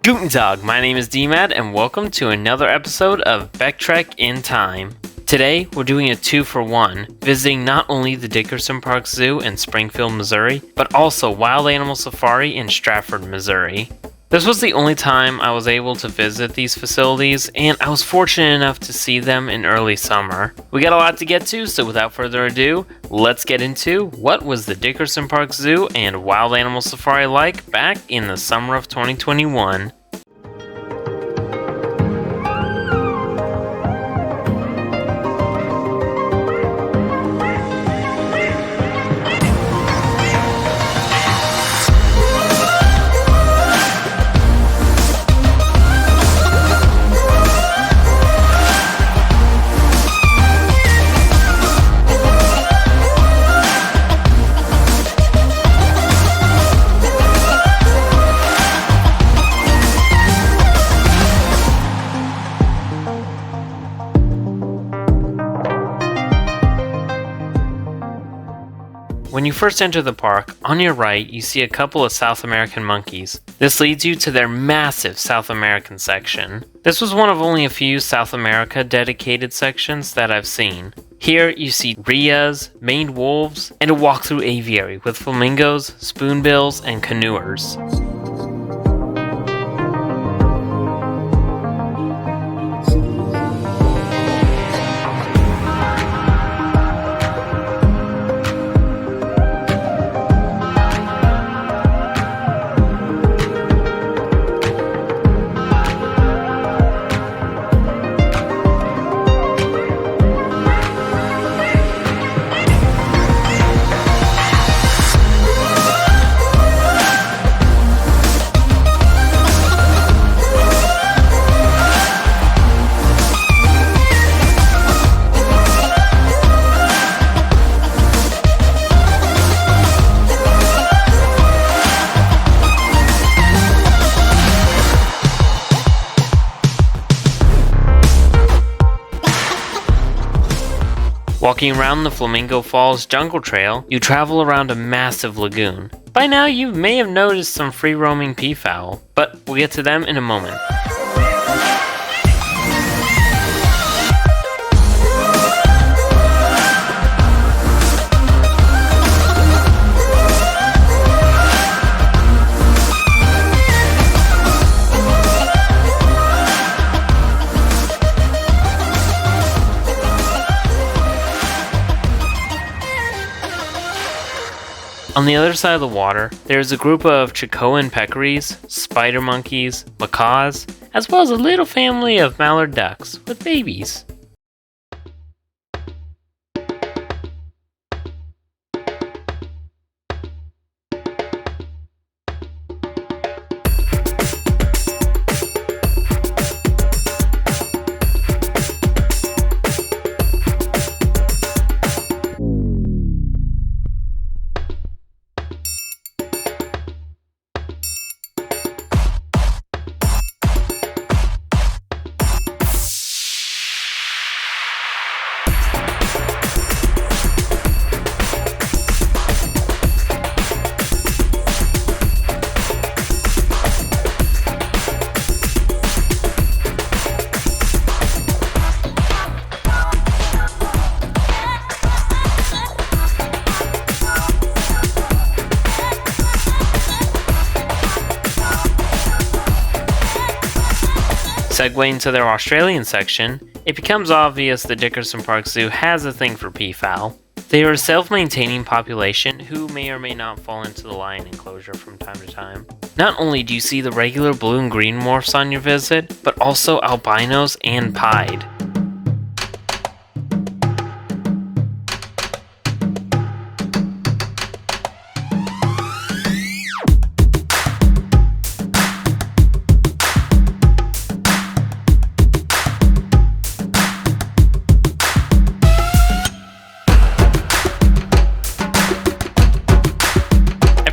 Guten Tag, my name is DMAD and welcome to another episode of Backtrack in Time. Today, we're doing a 2-for-1, visiting not only the Dickerson Park Zoo in Springfield, Missouri, but also Wild Animal Safari in Strafford, Missouri. This was the only time I was able to visit these facilities, and I was fortunate enough to see them in early summer. We got a lot to get to, so without further ado, let's get into what was the Dickerson Park Zoo and Wild Animal Safari like back in the summer of 2021. When you first enter the park, on your right you see a couple of South American monkeys. This leads you to their massive South American section. This was one of only a few South America dedicated sections that I've seen. Here you see rheas, maned wolves, and a walk-through aviary with flamingos, spoonbills, and canoers. Walking around the Flamingo Falls Jungle Trail, you travel around a massive lagoon. By now you may have noticed some free-roaming peafowl, but we'll get to them in a moment. On the other side of the water, there is a group of Chicoan peccaries, spider monkeys, macaws, as well as a little family of mallard ducks with babies. Segueing to their Australian section, it becomes obvious the Dickerson Park Zoo has a thing for peafowl. They are a self-maintaining population who may or may not fall into the lion enclosure from time to time. Not only do you see the regular blue and green morphs on your visit, but also albinos and pied.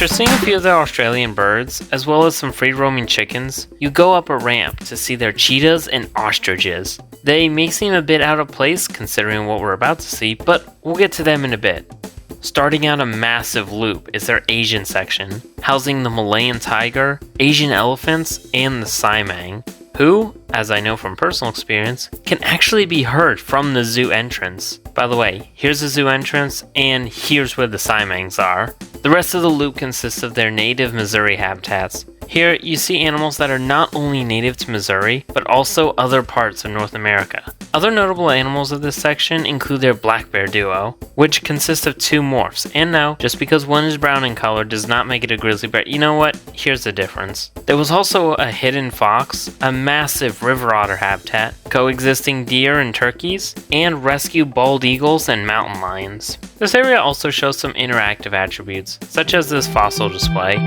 After seeing a few of the Australian birds, as well as some free-roaming chickens, you go up a ramp to see their cheetahs and ostriches. They may seem a bit out of place considering what we're about to see, but we'll get to them in a bit. Starting out a massive loop is their Asian section, housing the Malayan tiger, Asian elephants, and the Simang, who, as I know from personal experience, can actually be heard from the zoo entrance. By the way, here's the zoo entrance, and here's where the Simangs are. The rest of the loop consists of their native Missouri habitats. Here, you see animals that are not only native to Missouri, but also other parts of North America. Other notable animals of this section include their black bear duo, which consists of two morphs. And no, just because one is brown in color does not make it a grizzly bear. You know what? Here's the difference. There was also a hidden fox, a massive river otter habitat, coexisting deer and turkeys, and rescue bald eagles and mountain lions. This area also shows some interactive attributes, such as this fossil display.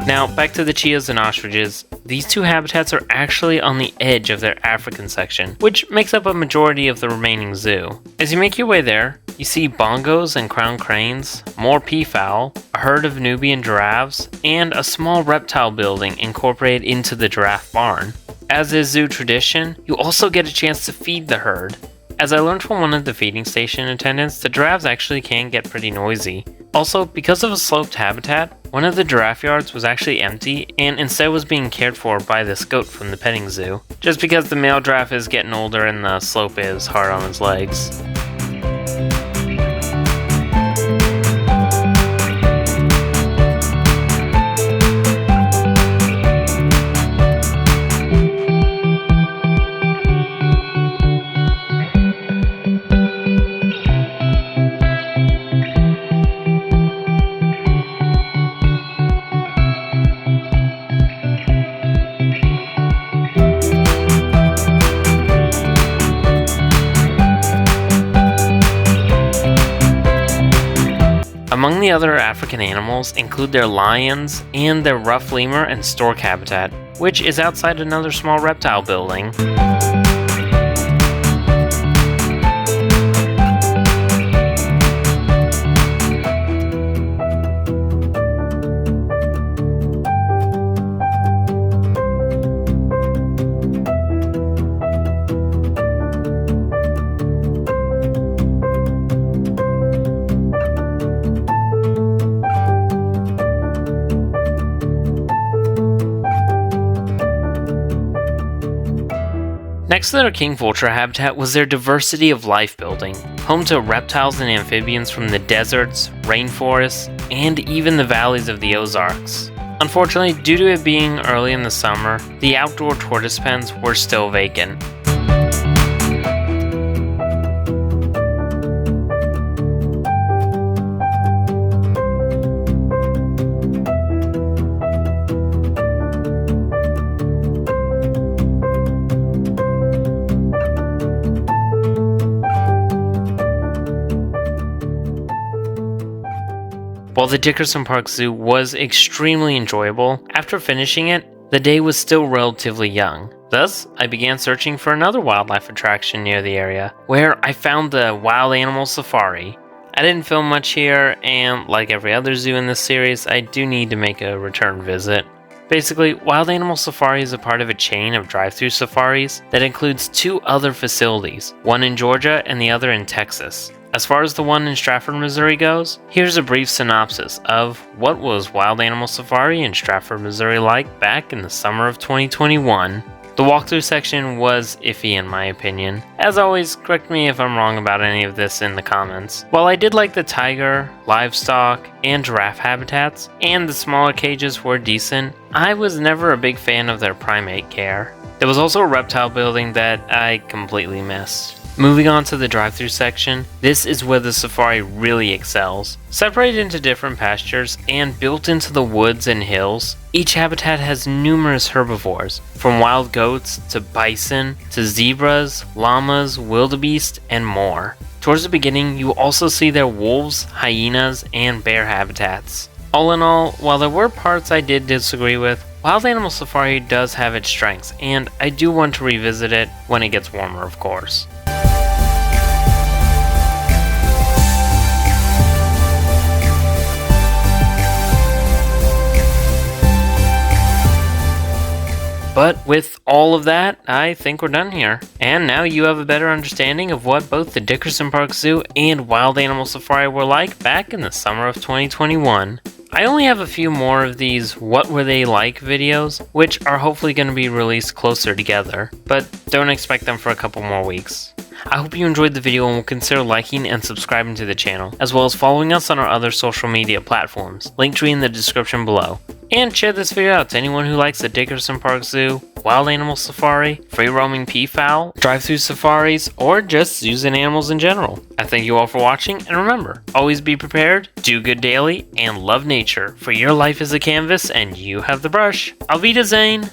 Now, back to the cheetahs and ostriches. These two habitats are actually on the edge of their African section, which makes up a majority of the remaining zoo. As you make your way there, you see bongos and crown cranes, more peafowl, a herd of Nubian giraffes, and a small reptile building incorporated into the giraffe barn. As is zoo tradition, you also get a chance to feed the herd. As I learned from one of the feeding station attendants, the giraffes actually can get pretty noisy. Also, because of a sloped habitat, one of the giraffe yards was actually empty and instead was being cared for by this goat from the petting zoo, just because the male giraffe is getting older and the slope is hard on his legs. Among the other African animals include their lions and their rough lemur and stork habitat, which is outside another small reptile building. Next to their king vulture habitat was their diversity of life building, home to reptiles and amphibians from the deserts, rainforests, and even the valleys of the Ozarks. Unfortunately, due to it being early in the summer, the outdoor tortoise pens were still vacant. While the Dickerson Park Zoo was extremely enjoyable, after finishing it, the day was still relatively young. Thus, I began searching for another wildlife attraction near the area, where I found the Wild Animal Safari. I didn't film much here, and like every other zoo in this series, I do need to make a return visit. Basically, Wild Animal Safari is a part of a chain of drive-through safaris that includes two other facilities, one in Georgia and the other in Texas. As far as the one in Strafford, Missouri goes, here's a brief synopsis of what was Wild Animal Safari in Strafford, Missouri like back in the summer of 2021. The walkthrough section was iffy in my opinion. As always, correct me if I'm wrong about any of this in the comments. While I did like the tiger, livestock, and giraffe habitats, and the smaller cages were decent, I was never a big fan of their primate care. There was also a reptile building that I completely missed. Moving on to the drive-thru section, this is where the safari really excels. Separated into different pastures and built into the woods and hills, each habitat has numerous herbivores, from wild goats to bison to zebras, llamas, wildebeest, and more. Towards the beginning, you also see their wolves, hyenas, and bear habitats. All in all, while there were parts I did disagree with, Wild Animal Safari does have its strengths, and I do want to revisit it when it gets warmer, of course. But with all of that, I think we're done here. And now you have a better understanding of what both the Dickerson Park Zoo and Wild Animal Safari were like back in the summer of 2021. I only have a few more of these what were they like videos, which are hopefully going to be released closer together, but don't expect them for a couple more weeks. I hope you enjoyed the video and will consider liking and subscribing to the channel, as well as following us on our other social media platforms, LinkTree in the description below. And share this video out to anyone who likes the Dickerson Park Zoo, Wild Animal Safari, free roaming peafowl, drive-thru safaris, or just zoos and animals in general. I thank you all for watching, and remember, always be prepared, do good daily, and love nature, for your life is a canvas and you have the brush. Auf Wiedersehen!